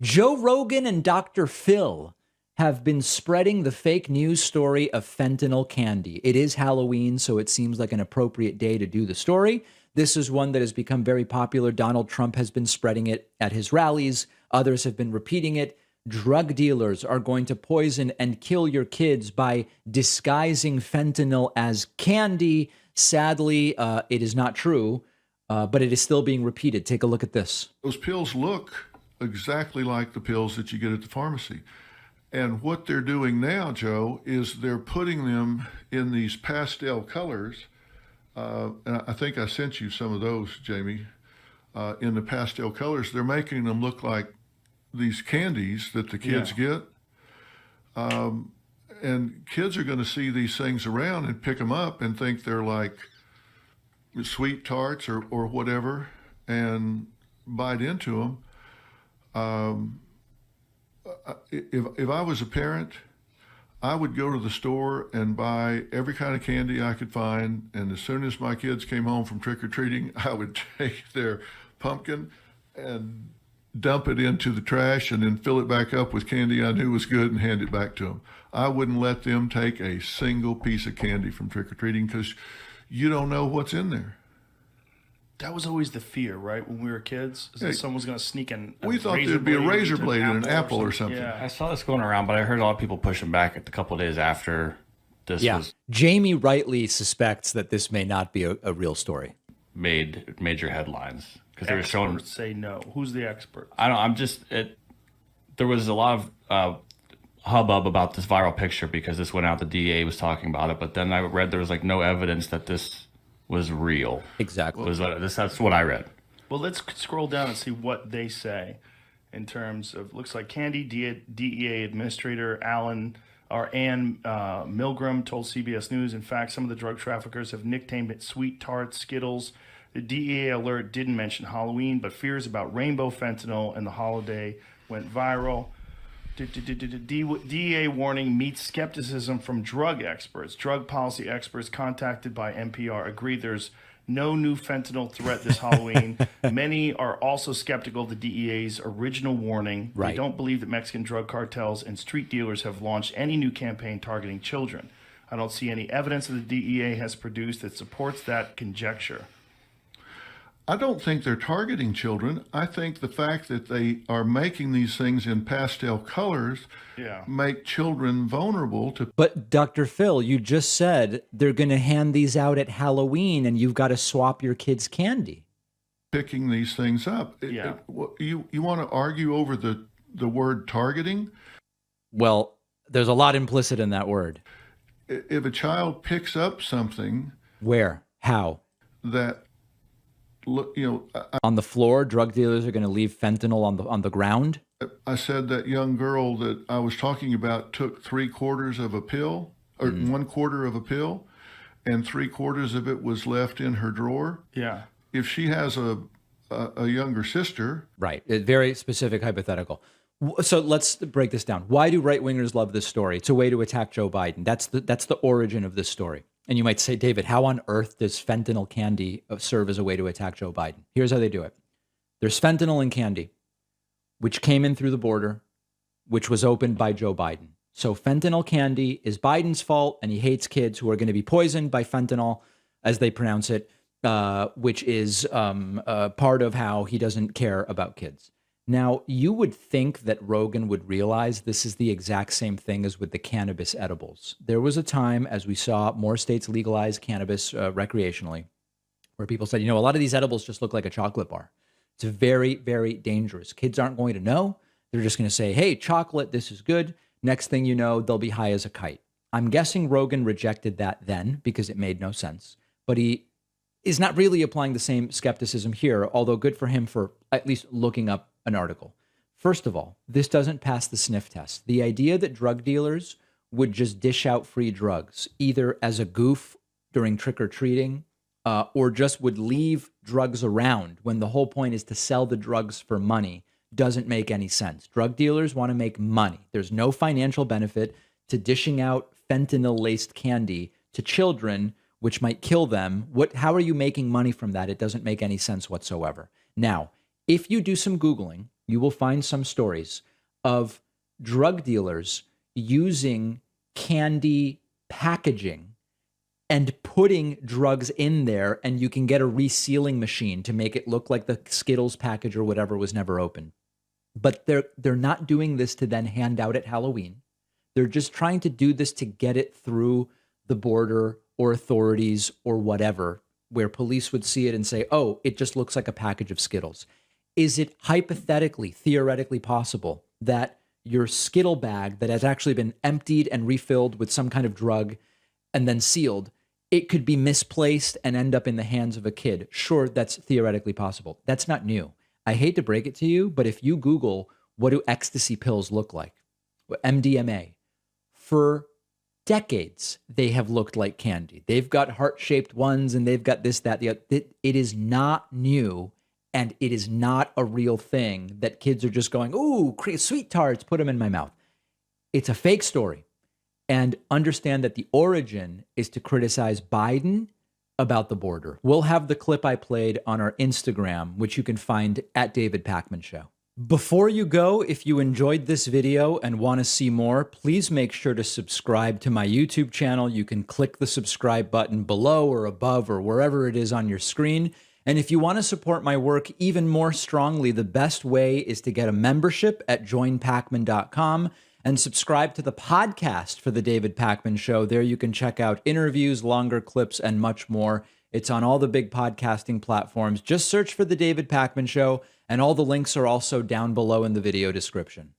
Joe Rogan and Dr. Phil have been spreading the fake news story of fentanyl candy. It is Halloween, so it seems like an appropriate day to do the story. This is one that has become very popular. Donald Trump has been spreading it at his rallies. Others have been repeating it. Drug dealers are going to poison and kill your kids by disguising fentanyl as candy. Sadly, it is not true, but it is still being repeated. Take a look at this. Those pills look exactly like the pills that you get at the pharmacy. And what they're doing now, Joe, is they're putting them in these pastel colors. And I think I sent you some of those, Jamie, in the pastel colors. They're making them look like these candies that the kids get. And kids are going to see these things around and pick them up and think they're like sweet tarts or whatever and bite into them. If I was a parent, I would go to the store and buy every kind of candy I could find. And as soon as my kids came home from trick-or-treating, I would take their pumpkin and dump it into the trash and then fill it back up with candy I knew was good and hand it back to them. I wouldn't let them take a single piece of candy from trick-or-treating because you don't know what's in there. That was always the fear, right? When we were kids, is that someone's going to sneak in. We thought there'd be a razor blade in an apple or something. Yeah. I saw this going around, but I heard a lot of people pushing back a couple of days after this was Jamie rightly suspects that this may not be a real story. made major headlines because they were Experts showing. say no. Who's the expert? I don't. I'm just. There was a lot of hubbub about this viral picture because this went out. The DA was talking about it, but then I read there was like no evidence that this was real. Exactly. That's what I read. Well, let's scroll down and see what they say in terms of, looks like Candy, DEA Administrator Ann Milgram told CBS News, in fact, some of the drug traffickers have nicknamed it Sweet Tarts, Skittles. The DEA alert didn't mention Halloween, but fears about rainbow fentanyl and the holiday went viral. DEA warning meets skepticism from drug experts. Drug policy experts contacted by NPR agree there's no new fentanyl threat this Halloween. Many are also skeptical of the DEA's original warning. Right. They don't believe that Mexican drug cartels and street dealers have launched any new campaign targeting children. I don't see any evidence that the DEA has produced that supports that conjecture. I don't think they're targeting children. I think the fact that they are making these things in pastel colors make children vulnerable to. But Dr. Phil, you just said they're going to hand these out at Halloween and you've got to swap your kids' candy. Picking these things up. You want to argue over the word targeting? Well, there's a lot implicit in that word. If a child picks up something. Where? How? That. Look, on the floor, drug dealers are going to leave fentanyl on the ground. I said that young girl that I was talking about took 3/4 of a pill, or 1/4 of a pill, and 3/4 of it was left in her drawer. Yeah. If she has a younger sister, right? A very specific hypothetical. So let's break this down. Why do right wingers love this story? It's a way to attack Joe Biden. That's the origin of this story. And you might say, David, how on earth does fentanyl candy serve as a way to attack Joe Biden? Here's how they do it. There's fentanyl in candy, which came in through the border, which was opened by Joe Biden. So fentanyl candy is Biden's fault, and he hates kids who are going to be poisoned by fentanyl, as they pronounce it, which is part of how he doesn't care about kids. Now, you would think that Rogan would realize this is the exact same thing as with the cannabis edibles. There was a time, as we saw more states legalize cannabis recreationally, where people said, a lot of these edibles just look like a chocolate bar. It's very, very dangerous. Kids aren't going to know. They're just going to say, hey, chocolate, this is good. Next thing you know, they'll be high as a kite. I'm guessing Rogan rejected that then because it made no sense. But he is not really applying the same skepticism here, although good for him for at least looking up an article. First of all, this doesn't pass the sniff test. The idea that drug dealers would just dish out free drugs, either as a goof during trick-or-treating, or just would leave drugs around when the whole point is to sell the drugs for money, doesn't make any sense. Drug dealers want to make money. There's no financial benefit to dishing out fentanyl-laced candy to children, which might kill them. How are you making money from that? It doesn't make any sense whatsoever. Now, if you do some Googling you will find some stories of drug dealers using candy packaging and putting drugs in there, and you can get a resealing machine to make it look like the Skittles package or whatever was never opened. But they're not doing this to then hand out at Halloween. They're just trying to do this to get it through the border or authorities or whatever, where police would see it and say, oh, it just looks like a package of Skittles. Is it hypothetically, theoretically possible that your Skittle bag that has actually been emptied and refilled with some kind of drug and then sealed, it could be misplaced and end up in the hands of a kid? Sure, that's theoretically possible. That's not new. I hate to break it to you, but if you Google, what do ecstasy pills look like? MDMA. For decades, they have looked like candy. They've got heart-shaped ones and they've got this, that, the other. It is not new, and it is not a real thing that kids are just going, ooh, sweet tarts, put them in my mouth. It's a fake story. And understand that the origin is to criticize Biden about the border. We'll have the clip I played on our Instagram, which you can find at David Pakman Show. Before you go, if you enjoyed this video and want to see more, please make sure to subscribe to my YouTube channel. You can click the subscribe button below or above or wherever it is on your screen. And if you want to support my work even more strongly, the best way is to get a membership at joinpakman.com and subscribe to the podcast for the David Pakman Show. There you can check out interviews, longer clips, and much more. It's on all the big podcasting platforms. Just search for the David Pakman Show, and all the links are also down below in the video description.